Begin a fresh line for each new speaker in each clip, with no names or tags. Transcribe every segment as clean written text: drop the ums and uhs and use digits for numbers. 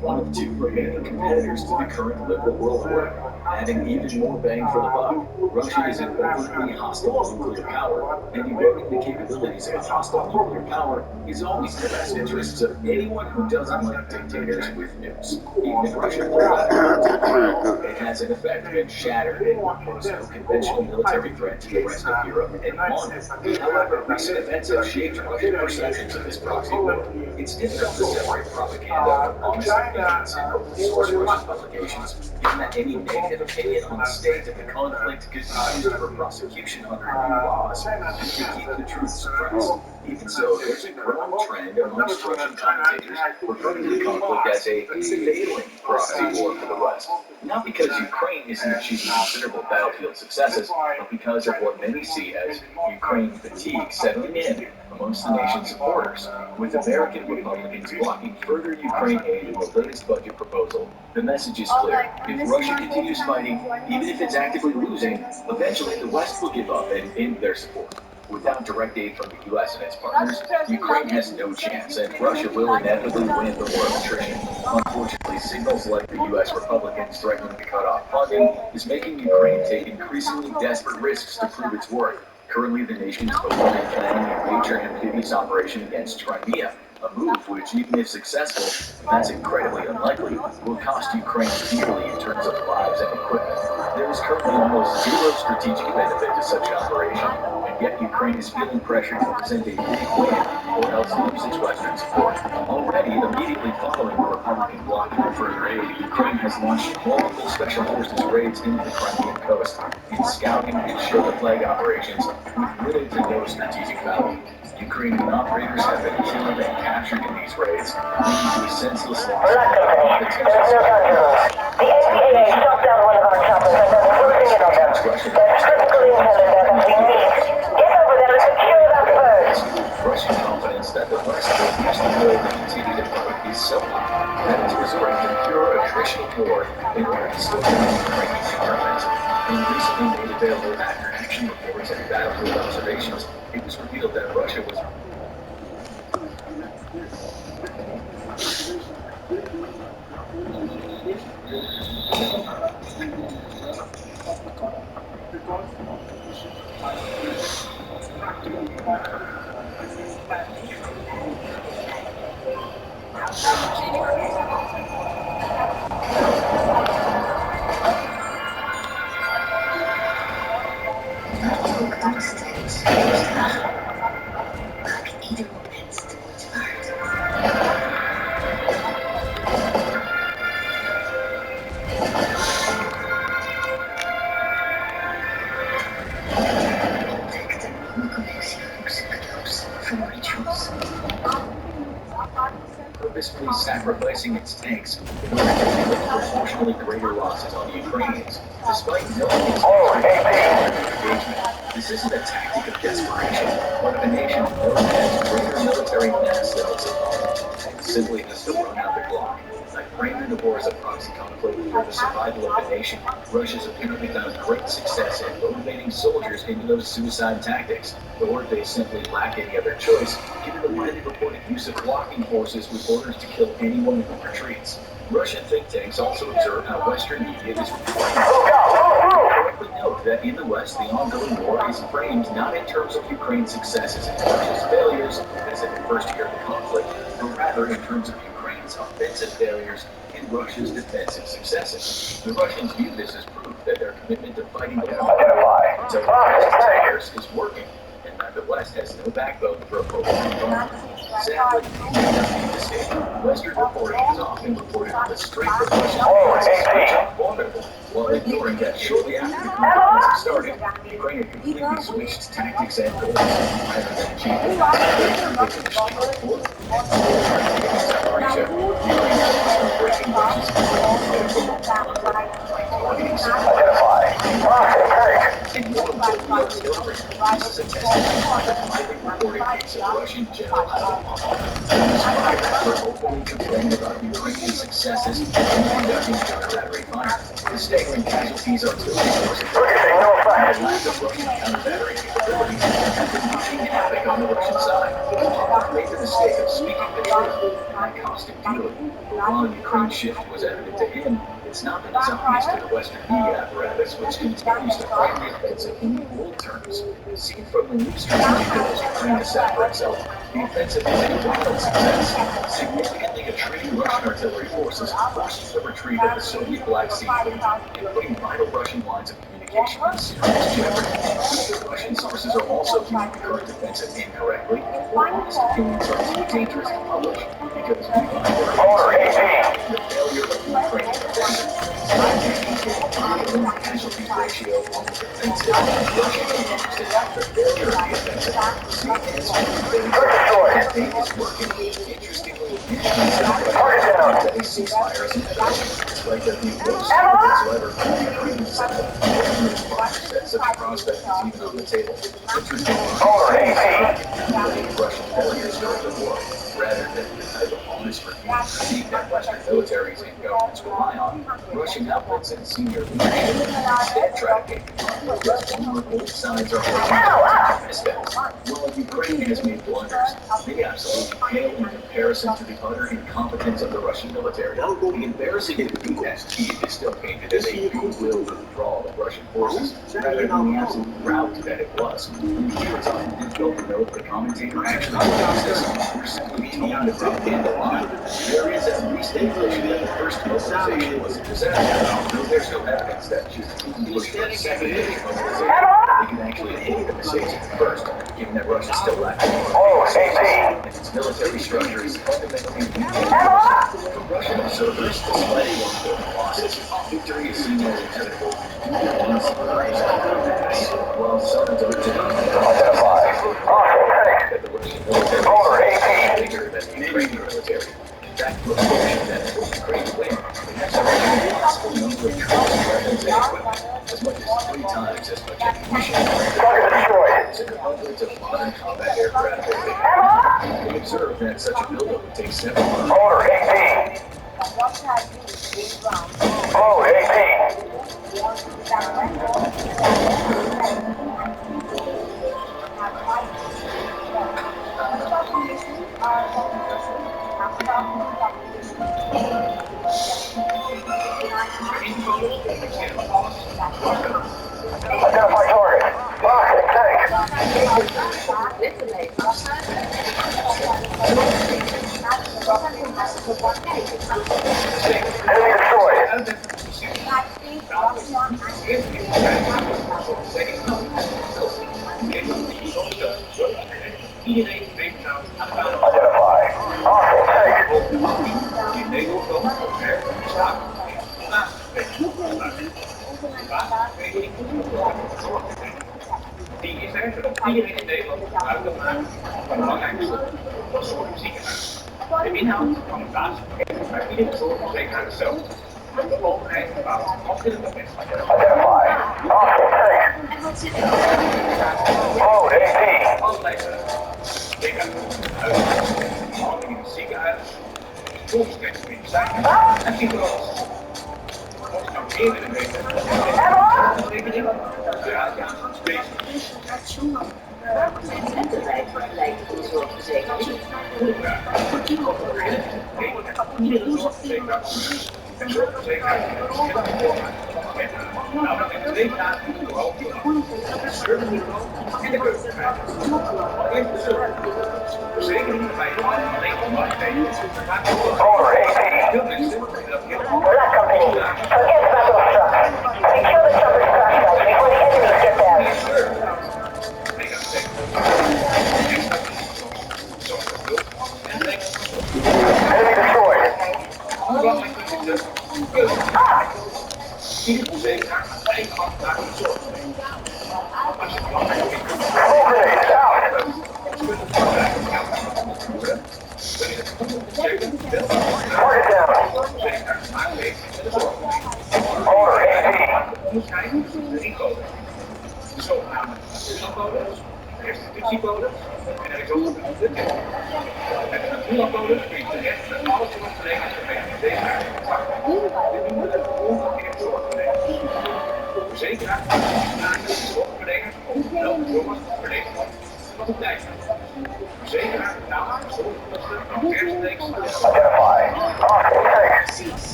one of two remaining competitors to the current liberal world order, adding even more bang for the buck. Russia is an overtly hostile nuclear power, and eroding the capabilities of a hostile nuclear power is always in the best interests of anyone who doesn't like dictators with nukes. Even if Russia pulled out of it has in effect been shattered and will pose no conventional military threat to the rest of Europe any longer. However, recent events have shaped Russian perceptions of this proxy war. It's difficult to separate propaganda from honest opinions in open source Russian publications, given that any negative opinion on the state of the conflict could be used for prosecution under new laws to keep the truth suppressed. Even so, there's a growing trend amongst Russian commentators referring to the conflict as a failing proxy war for the West. Not because Ukraine isn't achieving considerable battlefield successes, but because of what many see as Ukraine fatigue settling in amongst the nation's supporters, with American Republicans blocking further Ukraine aid in the latest budget proposal. The message is clear. If Russia continues fighting, even if it's actively losing, eventually the West will give up and end their support. Without direct aid from the U.S. and its partners, Ukraine has no chance, and Russia will inevitably win the war of attrition. Unfortunately, signals like the U.S. Republicans threatening to cut off funding is making Ukraine take increasingly desperate risks to prove its worth. Currently, the nation is openly planning a major amphibious operation against Crimea, a move which, even if successful, and that's incredibly unlikely, will cost Ukraine dearly in terms of lives and equipment. There is currently almost zero strategic benefit to such an operation, and yet Ukraine is feeling pressure to present a big win or else lose its Western support. Already, immediately following the Republican blocking of further aid, Ukraine has launched multiple special forces raids into the Crimean coast in scouting and show the flag operations with little to no strategic value. Ukrainian operators have been killed and captured in these raids, leading to a senseless loss of potential support. The NPA shot down one of our choppers and they're closing in on them. There's critical intel in there that we need. Get over there and secure that first. Russian confidence that the West will use the war to continue to fight is so high that it's resorting to pure attritional war in order to slow down Ukrainian deterrent. In recently made available after-action reports and battlefield observations, it was revealed that Russia was purposefully sacrificing its tanks in order to inflict proportionally greater losses on the Ukrainians, despite knowing its engagement. This isn't a tactic of desperation, but of a nation known as greater military mass than its opponent, and simply has to run out the clock. By framing the war as a proxy conflict for the survival of the nation, Russia's apparently found great success in motivating soldiers into those suicide tactics, or they simply lack any other choice, given the widely reported use of blocking forces with orders to kill anyone who retreats. Russian think tanks also observe how Western media is reporting correctly note that in the West, the ongoing war is framed not in terms of Ukraine's successes and Russia's failures, as in the first year of the conflict, but rather in terms of Ukraine's offensive failures and Russia's defensive successes. The Russians view this as proof that their commitment to fighting the war until the past years is working, and that the West has no backbone for a prolonged conflict. Sadly, the state, Western reporting is often reported on the strength of Russian forces, which are formidable, while ignoring that shortly after the conflict started, Ukraine had completely switched tactics and goals. Rather than achieving Zaporizhia, Ukraine focused on breaking Russia's targeting and more importantly, this is a testament to the widely reported case of Russian General Adamov, openly complaining about Ukrainian successes in conducting counter-battery fire. The staggering casualties artillery forces and the lack of Russian counter-battery capabilities have been wreaking havoc on the Russian side. Adamov made the mistake of speaking the truth, and that cost caustic dealer. But while Ukraine's shift was evident to him, it's not been as obvious to the Western media apparatus, which continues to frame the offensive in bold terms. Seen from the new strategic goals Ukraine has set for itself, the offensive is a wild success, significantly attriting Russian artillery forces, forcing the retreat of the Soviet Black Sea Fleet, and putting vital Russian lines of communication in serious jeopardy. Russian sources are also viewing the current offensive incorrectly, or honest opinions are too dangerous to publish, because we find the failure of the Ukrainian offensive casualties ratio on the defensive, Russia continues to have the failure of the offensive. The campaign is working. Interestingly, that a ceasefire is inevitable, despite there being no support whatsoever from the Ukrainian side. That such a prospect is even on the table. Interestingly, Russian failures during the war, rather than the type of honest review that Western militaries and governments rely on, Russian outlets and senior leadership instead try to paint the conflict as one where both sides are holding missteps. While Ukraine has made blunders, they absolutely pale in comparison to the utter incompetence of the Russian military. The embarrassing defeat at Kyiv is still painted as a goodwill withdrawal of Russian forces, rather than the absolute rout that it was. It's often difficult to know if the commentator actually believes this, or simply toning the propaganda line. There is at least a notion that the first mobilization was a disaster, though there's no evidence that just pushed for a second mobilization. They can actually hit the mistakes at the first, given that Russia still lacked and its military structure is fundamentally weak. For Russian observers, despite important losses, victory is seen as inevitable. While some don't identify that the Russian military is bigger than the Ukrainian military. In fact, the proportion that Ukraine win, it has a possible number of troops, weapons, and equipment, as much as 3 times as much ammunition. And hundreds of modern combat aircraft. They observe that such a buildup would take several months.
Order 18. Oh, 18. Identify target. Rocket, tank. Enemy destroyed. Identify. Rocket,
Die is er, zodat iedereen in Nederland gebruik kan maken van het belangrijkste, dat soort ziekenhuis. De inhoud van het basispakket is bij iedere zorgverzekeraar hetzelfde. De bevoegdheid bepaalt afschuwelijke mensen.
Identify. Rocket, tank. Oh, 18.
Allerlei huizen, behandeling in het ziekenhuis, zorgverstrekkers medicijnen en psychologen. Als je nou meer willen weten,
Met de wijk vergelijken van de zorgverzekering.
En zorgverzekeraars nou, dat in 2 dagen in de hoogte het servicebureau en de keukenvrijheid. Alleen de zorg. Verzekeringen bij de alleen online nemen.
Order 18.
Veel mensen vinden dat heel goed.
Black company. Forget about those trucks. We kill the truckers prospect before the enemies get there. Enemy destroyed.
Iedere verzekeraar gaat eigen hand naar de zorg. Als je belangrijk vindt,
Grenade out. Target down. Order 18.
De zogenaamde natuurlandbodem, de restitutiebodem en er is ook een drukking. Met de natuurlandbodem kun je terecht met alle zorgverleners vanwege deze contract. Dit noemen we de ongekeerde zorgverlening. De verzekeraar maakt de zorgverlener op welke zorgverlening wat het blijft. De verzekeraar betaalt de zorgkosten van verstreeks.
Identify.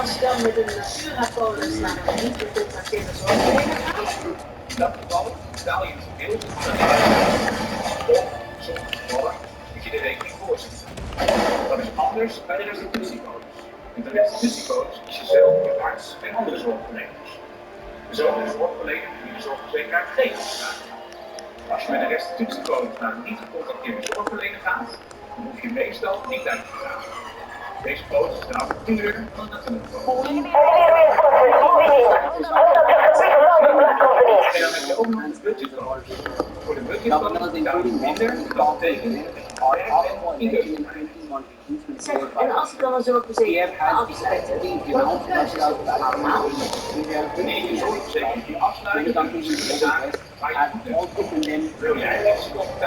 als je dan met een Curapolis naar een niet gecontracteerde zorgverlener gaat,
In dat geval betaal je een deel van de of soms gevallen moet je de rekening voorzien. Dat is anders bij de restitutiepolis. Met de restitutiepolis kies je zelf je arts en andere zorgverleners. Dezelfde zorgverlener die de zorgverzekeraar geen afspraak. Als je met een restitutiepolis naar een niet gecontacteerde zorgverlener gaat, dan hoef je meestal niet uit te betalen. Deze polis is de apparatuur van de natuurpolis.
Engineering squadron moving in. Contact with the big London Black Company.
En dan heb je ook nog een budgetpolis. Voor de budgetpolis betaal je minder, dat betekent dat je werk in de
zeg, en als ik dan een zorgverzekering afsluit, wat keuze is dat allemaal?
wanneer je zorgverzekering die afsluiten, dan kies je de zaak waar je moet. Wil jij